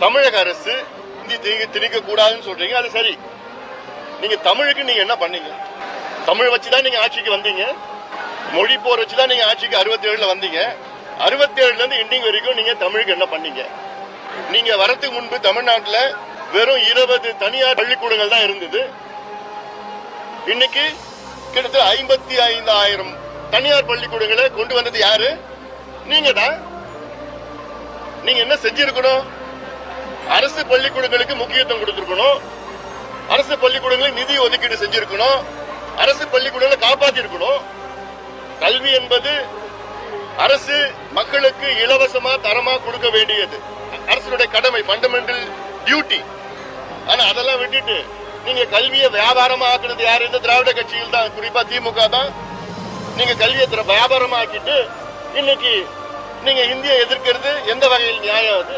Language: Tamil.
தமிழக அரசு இந்தி திணிக்க கூடாதுன்னு சொல்றீங்க, அது சரி. நீங்க தமிழுக்கு நீங்க என்ன பண்ணீங்க? தமிழ் வச்சுதான் நீங்க ஆட்சிக்கு வந்தீங்க. மொழி போர் வச்சுதான் நீங்க ஆட்சிக்கு 67ல வந்தீங்க. 67ல இருந்து இண்டிங் வரைக்கும் நீங்க தமிழுக்கு என்ன பண்ணீங்க? நீங்க வரதுக்கு முன்பு தமிழ்நாட்டில் வெறும் 20 தனியார் பள்ளிக்கூடங்கள் தான் இருந்தது. இன்னைக்கு கிட்டத்தட்ட 55,000 தனியார் பள்ளிக்கூடங்களை கொண்டு வந்தது யாரு? நீங்க தான். நீங்க என்ன செஞ்சிருக்கணும்? அரசு பள்ளிக்கூடங்களுக்கு முக்கியத்துவம் கொடுத்திருக்கணும். அரசு பள்ளிக்கூடங்களுக்கு நிதி ஒதுக்கீடு செஞ்சிருக்கணும். அரசு பள்ளிக்கூடங்களை காப்பாற்றி இருக்கணும். கல்வி என்பது அரசு மக்களுக்கு இலவசமா தரமா கொடுக்க வேண்டியது அரசுடைய கடமை, ஃபண்டமெண்டல் டியூட்டி. ஆனா அதெல்லாம் விட்டுட்டு நீங்க கல்வியை வியாபாரமா ஆக்குறது யாரு? இந்த திராவிட கட்சிகள் தான், குறிப்பா திமுக தான். நீங்க கல்வியை வியாபாரமா ஆக்கிட்டு இன்னைக்கு நீங்க இந்தியை எதிர்க்கிறது எந்த வகையில் நியாயம்? அது